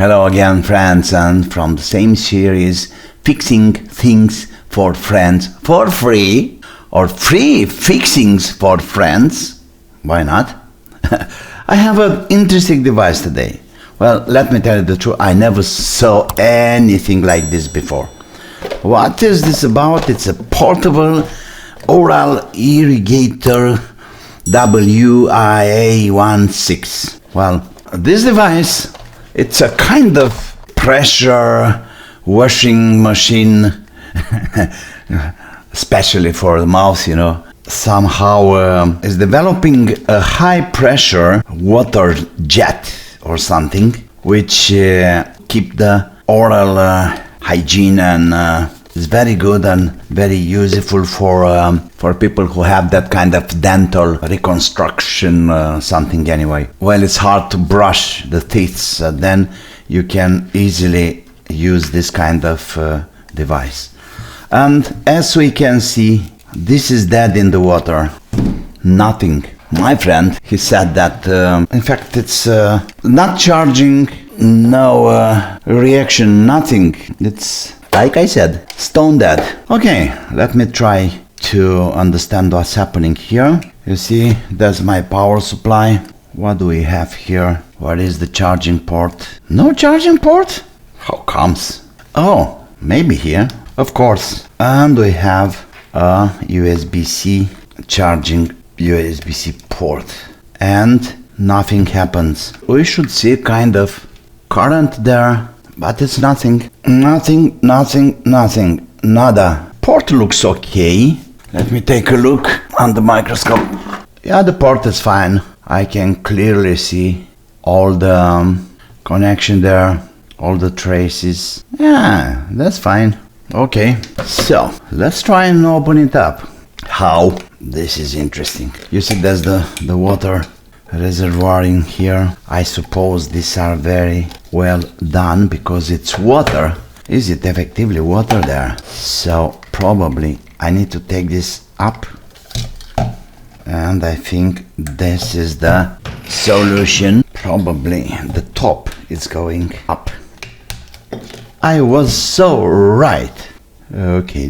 Hello again, friends, and from the same series, fixing things for friends for free, or free fixings for friends. Why not? I have an interesting device today. Well, let me tell you the truth, I never saw anything like this before. What is this about? It's a portable oral irrigator WYA16. Well, this device, it's a kind of pressure washing machine, especially for the mouth, you know. Somehow is developing a high pressure water jet or something, which keep the oral hygiene, and is very good and very useful for people who have that kind of dental reconstruction, something anyway. Well, it's hard to brush the teeth, so then you can easily use this kind of device. And as we can see, this is dead in the water. Nothing. My friend, he said that in fact it's not charging, no reaction, nothing. It's, like I said, stone dead. Okay, let me try to understand what's happening here. You see, there's my power supply. What do we have here? What is the charging port? No charging port? How comes? Oh, maybe here. Of course. And we have a USB-C charging USB-C port. And nothing happens. We should see kind of current there, but it's nothing. Nothing. Nada. Port looks okay. Let me take a look on the microscope. Yeah, the port is fine. I can clearly see all the connection there, all the traces. Yeah, that's fine. Okay, so let's try and open it up. How? This is interesting. You see, there's the water reservoir in here. I suppose these are very well done because it's water. Is it effectively water there? So probably I need to take this up, and I think this is the solution. Probably the top is going up. I was so right. Okay.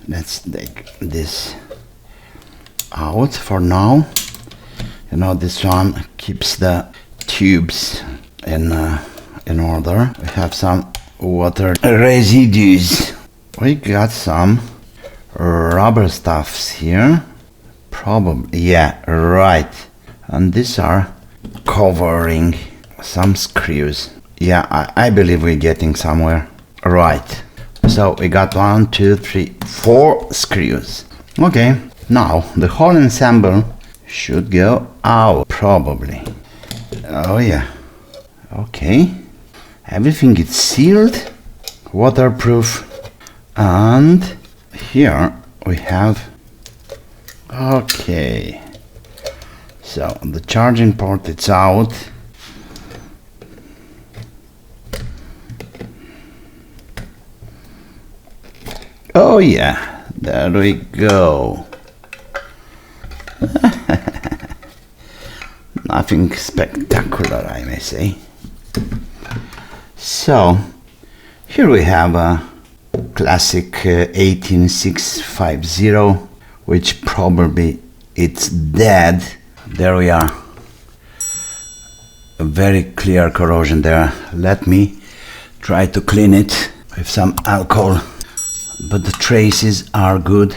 Let's take this out for now. You know, this one keeps the tubes in order. We have some water residues. We got some rubber stuffs here. Probably, yeah, right. And these are covering some screws. Yeah, I believe we're getting somewhere. Right. So we got 1, 2, 3, 4 screws. Okay, now the whole ensemble should go out, probably. Oh yeah. Okay. Everything is sealed, waterproof, and here we have. Okay. So the charging port is out. Oh yeah, there we go. Nothing spectacular, I may say. So here we have a classic 18650, which probably it's dead. There we are. A very clear corrosion there. Let me try to clean it with some alcohol. But the traces are good.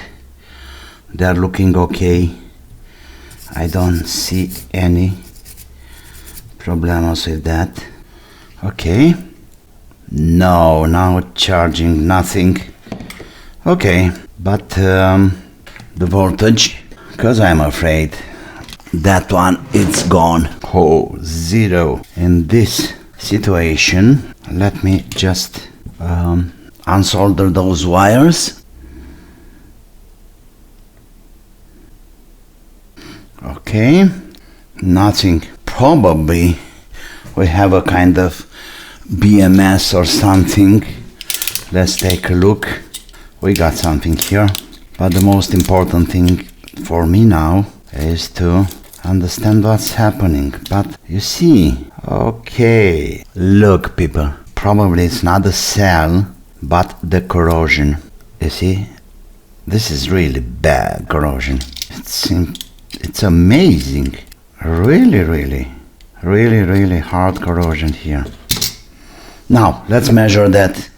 They're looking okay. I don't see any problems with that. Okay. No, now charging, nothing. Okay, but the voltage, because I'm afraid that one, it's gone. Oh, 0. In this situation, let me just unsolder those wires. Okay, nothing. Probably we have a kind of BMS or something. Let's take a look. We got something here, but the most important thing for me now is to understand what's happening, but you see, okay, look people, probably it's not the cell, but the corrosion. You see, this is really bad corrosion. It's amazing, really hard corrosion here. Now let's measure that.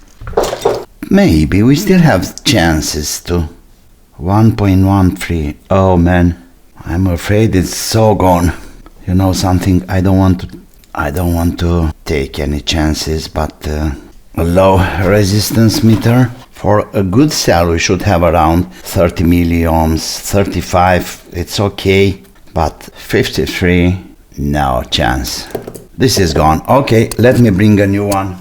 Maybe we still have chances to 1.13. Oh man, I'm afraid it's so gone. You know something, I don't want to take any chances, but a low resistance meter. For a good cell we should have around 30 milliohms, 35 it's okay, but 53 no chance. This is gone. Okay, let me bring a new one,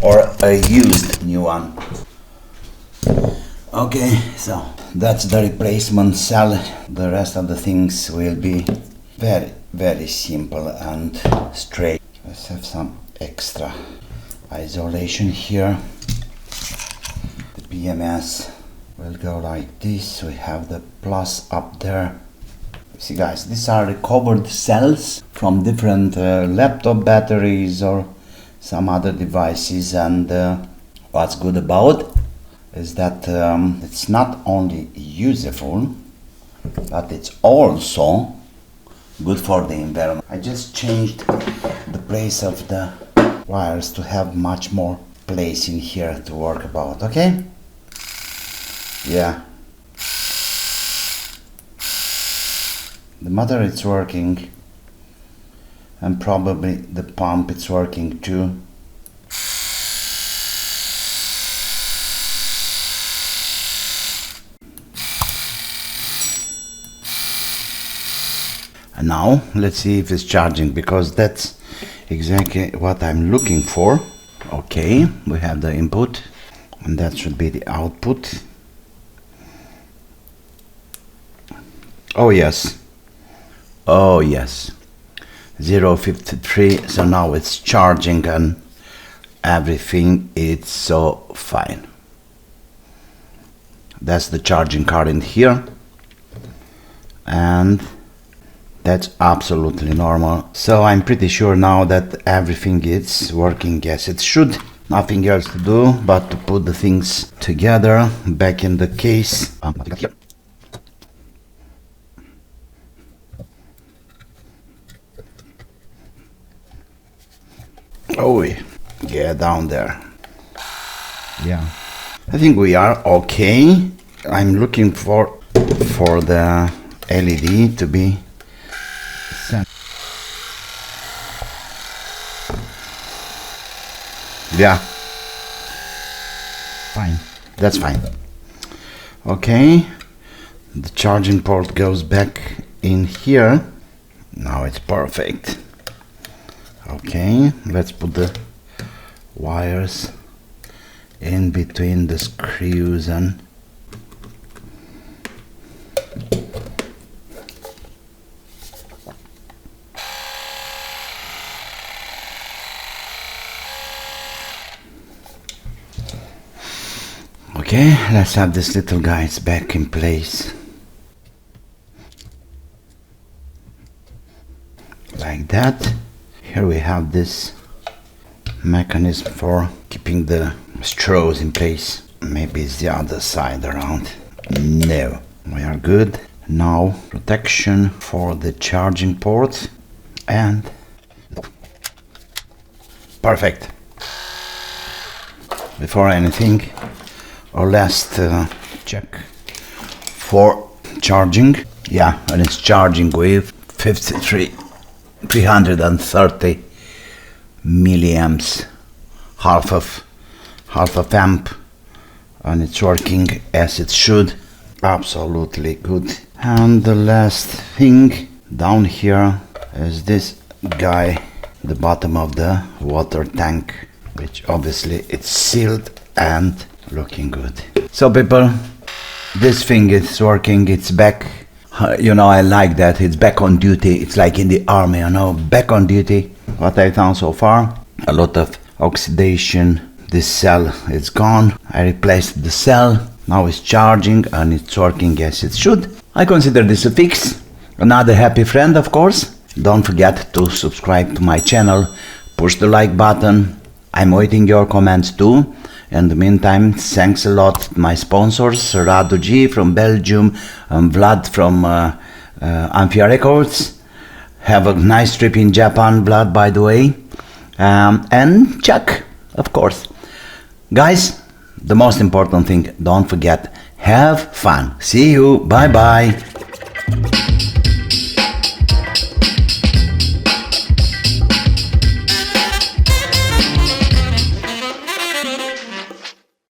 or a used new one. Okay, so that's the replacement cell. The rest of the things will be very simple and straight. Let's have some extra isolation here. The BMS will go like this. We have the plus up there. See guys, these are recovered cells from different laptop batteries or some other devices, and what's good about is that it's not only useful, but it's also good for the environment. I just changed the place of the wires to have much more place in here to work about, okay? Yeah. The motor is working, and probably the pump is working too. And now let's see if it's charging, because that's exactly what I'm looking for. Okay, we have the input, and that should be the output. Oh yes. Oh yes, 0.53, so now it's charging and everything is so fine. That's the charging current here, and that's absolutely normal. So I'm pretty sure now that everything is working as it should. Nothing else to do but to put the things together back in the case. Oh yeah, down there. Yeah, I think we are okay. I'm looking for the LED to be set. Yeah, fine, that's fine. Okay, the charging port goes back in here. Now it's perfect. Okay, let's put the wires in between the screws and okay, let's have these little guys back in place like that. Here we have this mechanism for keeping the straws in place. Maybe it's the other side around. No, we are good. Now protection for the charging port, and perfect. Before anything, our last check for charging. Yeah, and it's charging with 330 milliamps, half of amp, and it's working as it should. Absolutely good. And the last thing down here is this guy, the bottom of the water tank, which obviously it's sealed and looking good. So people, this thing is working, it's back. You know, I like that it's back on duty. It's like in the army, you know, back on duty. What I found so far, a lot of oxidation. This cell is gone. I replaced the cell. Now it's charging and it's working as it should. I consider this a fix. another happy friend, of course. Don't forget to subscribe to my channel, push the like button. I'm waiting your comments too. In the meantime, thanks a lot to my sponsors, Radu G from Belgium and Vlad from Amphia Records. Have a nice trip in Japan, Vlad, by the way. And Chuck, of course. Guys, the most important thing, don't forget, have fun. See you. Bye bye.